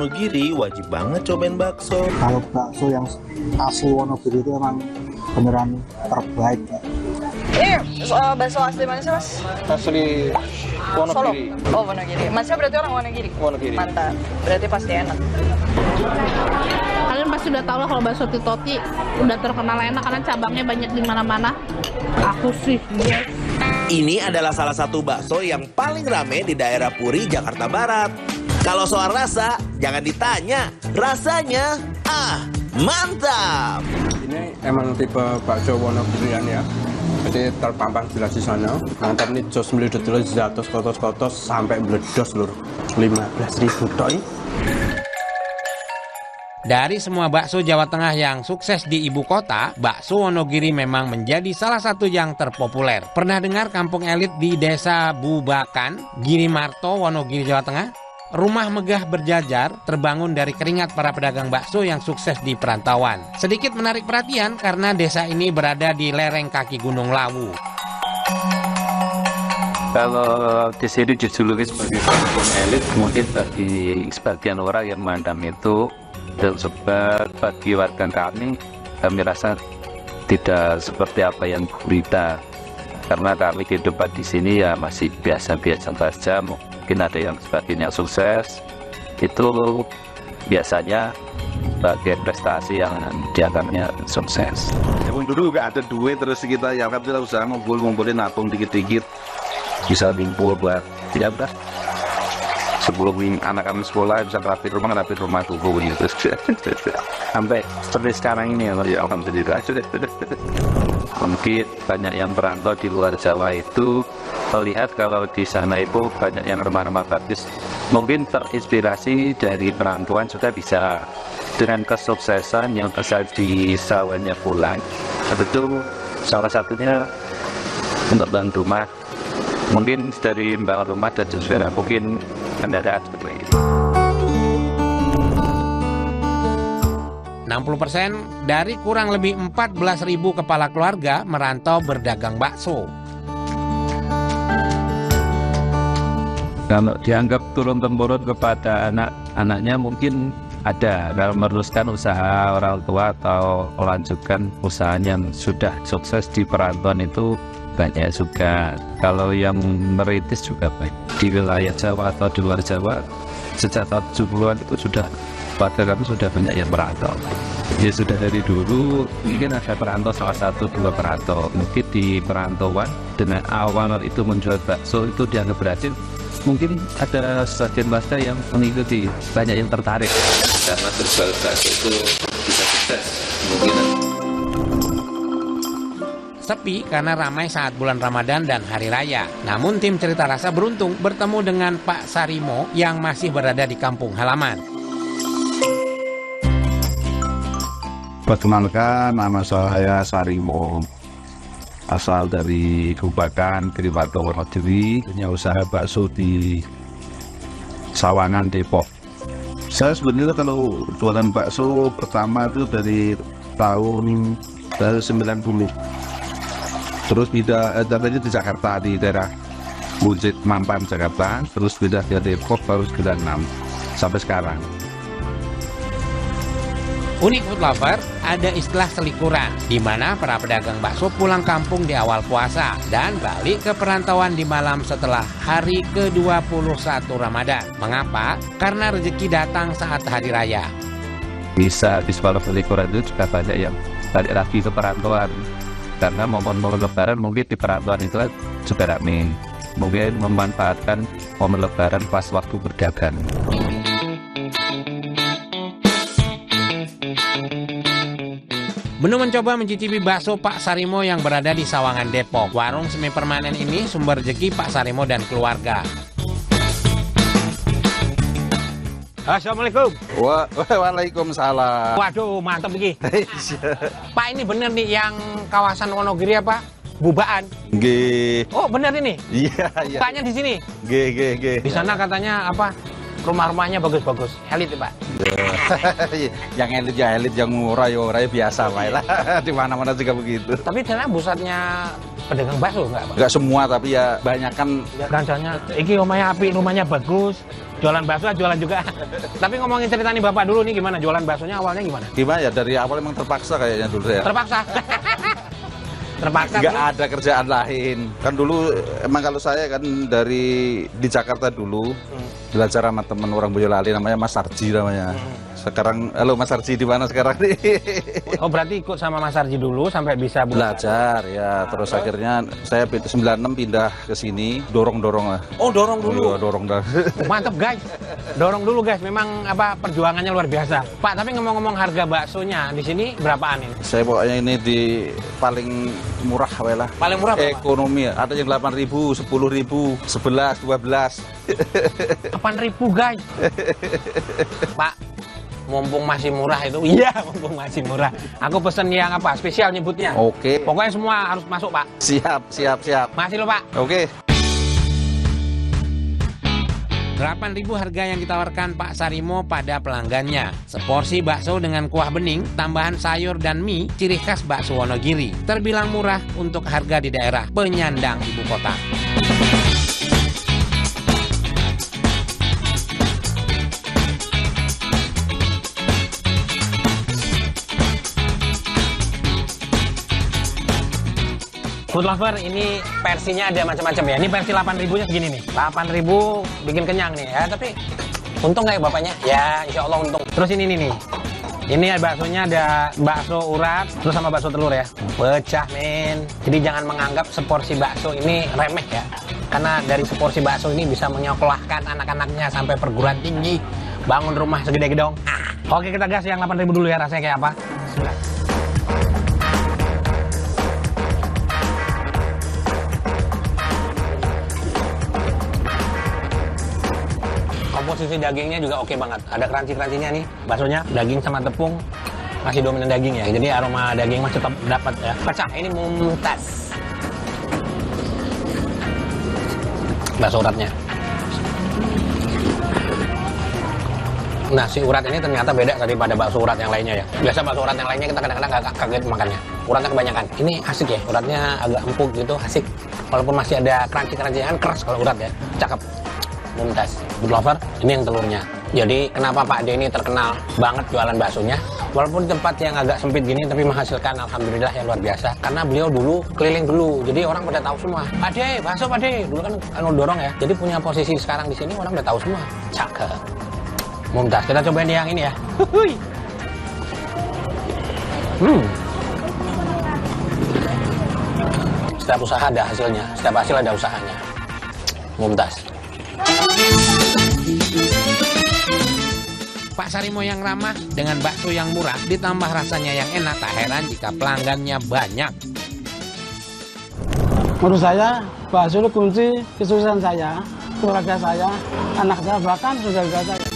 Wonogiri wajib banget cobain bakso. Kalau bakso yang asli Wonogiri itu emang beneran terbaik. Ini bakso asli mana sih, Mas? Asli Wonogiri. Solo. Oh, Wonogiri. Masnya berarti orang Wonogiri? Wonogiri. Mantap. Berarti pasti enak. Kalian pasti udah tahu lah kalau bakso Titoti udah terkenal enak karena cabangnya banyak di mana-mana. Aku sih, yes. Ini adalah salah satu bakso yang paling rame di daerah Puri, Jakarta Barat. Kalau soal rasa, jangan ditanya. Rasanya, mantap! Ini emang tipe bakso Wonogirian ya. Jadi terpampang jelas di sana. Mantap nih, jos melihat dulu jatuh kotos-kotos sampai meledos lur. 15.000 toy. Dari semua bakso Jawa Tengah yang sukses di ibu kota, bakso Wonogiri memang menjadi salah satu yang terpopuler. Pernah dengar kampung elit di Desa Bubakan, Girimarto, Wonogiri, Jawa Tengah? Rumah megah berjajar terbangun dari keringat para pedagang bakso yang sukses di perantauan. Sedikit menarik perhatian karena desa ini berada di lereng kaki Gunung Lawu. Kalau di sini dijuluki sebagai kampung elit, mungkin bagi sebagian orang yang memandang itu, dan sebab bagi warga kami rasa tidak seperti apa yang berita, karena kami kehidupan di sini ya masih biasa-biasa saja. Mungkin ada yang sebagian yang sukses, itu biasanya bagian prestasi yang dianggapnya sukses. Ya, dulu nggak ada duit, terus kita ya alhamdulillah usaha ngumpulin nabung dikit-dikit, bisa ngumpul buat ya udah sebelum anak-anak sekolah bisa rapid rumah dulu gitu. Sampai seperti sekarang ini ya alhamdulillah. Mungkin banyak yang perantau di luar Jawa itu melihat kalau di sana itu banyak yang rumah-rumah bagus, mungkin terinspirasi dari perantauan sudah bisa dengan kesuksesan yang bisa disawanya pulang. Itu salah satunya untuk bangun rumah, mungkin dari bangun rumah dan juga mungkin kendaraan seperti itu. 60% dari kurang lebih 14.000 kepala keluarga merantau berdagang bakso. Kalau dianggap turun-temurun kepada anak-anaknya mungkin ada, kalau meneruskan usaha orang tua atau melanjutkan usaha yang sudah sukses di perantauan itu banyak juga. Kalau yang merintis juga banyak di wilayah Jawa atau di luar Jawa. Sejak tahun 70-an itu sudah pada kami sudah banyak yang merantau. Ya sudah dari dulu mungkin ada perantau, salah satu dua perantau. Mungkin di perantauan dengan awal itu menjual bakso itu dianggap berhasil. Mungkin ada sebagian warga yang mengikuti, banyak yang tertarik. Karena terjual bakso itu bisa sukses kemungkinan. Sepi karena ramai saat bulan Ramadan dan Hari Raya. Namun tim Cerita Rasa beruntung bertemu dengan Pak Sarimo yang masih berada di kampung halaman. Perkenalkan, nama saya Sarimo, asal dari Bubakan, Girimarto, Wonogiri, punya usaha bakso di Sawangan, Depok. Saya sebenarnya kalau jualan bakso pertama itu dari tahun 90. Terus tadinya di Jakarta, di daerah Buncit, Mampang, Jakarta. Terus pindah ke Depok, baru 96 sampai sekarang. Unik Food Lover, ada istilah selikuran, di mana para pedagang bakso pulang kampung di awal puasa dan balik ke perantauan di malam setelah hari ke-21 Ramadan. Mengapa? Karena rezeki datang saat hari raya. Bisa visual selikuran itu juga banyak yang balik lagi ke perantauan. Karena momen-momen lebaran mungkin di perantauan itu juga ramai. Mungkin memanfaatkan momen lebaran pas waktu berdagang. Menu mencoba mencicipi bakso Pak Sarimo yang berada di Sawangan, Depok. Warung semi permanen ini sumber rezeki Pak Sarimo dan keluarga. Assalamualaikum. Waalaikumsalam. Waduh, mantap iki. Pak, ini bener nih yang kawasan Wonogiri apa? Bubaan. G. Oh, bener ini? Iya, iya. Paknya di sini? G. Di sana katanya apa? Rumah-rumahnya bagus-bagus. Elit, Pak. Yang elit ya elit, yang murah ya murah, biasa lah. Di mana-mana juga begitu. Tapi sana pusatnya pedagang bakso enggak, Pak? Enggak semua, tapi ya banyak kan. Rancanya, iki rumahnya api, rumahnya bagus. Jualan bakso, jualan juga. Tapi ngomongin cerita nih Bapak dulu nih, gimana jualan baksonya awalnya gimana? Gimana ya, dari awal emang terpaksa kayaknya dulu ya. Terpaksa. Terpaksa. Nggak ada kerjaan lain. Kan dulu emang kalau saya kan di Jakarta dulu belajar sama teman orang Boyolali namanya Mas Sarji namanya. Sekarang, halo Mas Sarji di mana sekarang nih? Oh berarti ikut sama Mas Sarji dulu sampai bisa belajar ya. Terus akhirnya saya 96 pindah ke sini, dorong-dorong lah. Oh dorong dulu. Iya, dorong dah. Mantep guys, dorong dulu guys. Memang apa perjuangannya luar biasa. Pak, tapi ngomong-ngomong harga baksonya di sini berapaan ini? Saya pokoknya ini di paling murah lah. Paling murah berapa? Ekonomi ada yang 8.000, 10.000, 11, 12. 8.000 guys. Pak, mumpung masih murah itu. Iya, mumpung masih murah. Aku pesen yang apa? Spesial nyebutnya. Oke. Pokoknya semua harus masuk, Pak. Siap. Masih loh, Pak. Oke. 8.000 harga yang ditawarkan Pak Sarimo pada pelanggannya. Seporsi bakso dengan kuah bening, tambahan sayur dan mie, ciri khas bakso Wonogiri. Terbilang murah untuk harga di daerah penyandang ibu kota. Food Lover ini versinya ada macam-macam ya. Ini versi 8.000-nya segini nih. 8.000 bikin kenyang nih ya. Tapi untung nggak ya bapaknya? Ya insya Allah untung. Terus ini nih. Ini baksonya ada bakso urat terus sama bakso telur ya. Pecah men. Jadi jangan menganggap seporsi bakso ini remeh ya. Karena dari seporsi bakso ini bisa menyekolahkan anak-anaknya sampai perguruan tinggi. Bangun rumah segede gedong. Oke kita gas yang 8.000 dulu ya, rasanya kayak apa. Bismillah. Komposisi dagingnya juga oke banget. Ada crunchy-crunchy-nya nih. Baksonya daging sama tepung masih dominan daging ya. Jadi aroma daging masih tetap dapat ya. Pecah ini mumtaz. Bakso uratnya. Nah, si urat ini ternyata beda daripada bakso urat yang lainnya ya. Biasa bakso urat yang lainnya kita kadang-kadang agak kaget makannya. Uratnya kebanyakan. Ini asik ya. Uratnya agak empuk gitu, asik. Walaupun masih ada crunchy-crunchy-nya, kan keras kalau urat ya. Cakep. Mumtaz. Food Lover, ini yang telurnya. Jadi kenapa Pak D ini terkenal banget jualan baksonya? Walaupun tempat yang agak sempit gini tapi menghasilkan alhamdulillah yang luar biasa. Karena beliau dulu keliling dulu, jadi orang pada tahu semua. Pak D, bakso Pak D. Dulu kan dorong ya. Jadi punya posisi sekarang di sini orang udah tahu semua. Cakep. Mumtaz. Kita cobain yang ini ya. Setiap usaha ada hasilnya, setiap hasil ada usahanya. Mumtaz. Pak Sarimo yang ramah dengan bakso yang murah ditambah rasanya yang enak, tak heran jika pelanggannya banyak. Menurut saya, bakso itu kunci kesuksesan saya, keluarga saya, anak saya, bahkan saudara saya.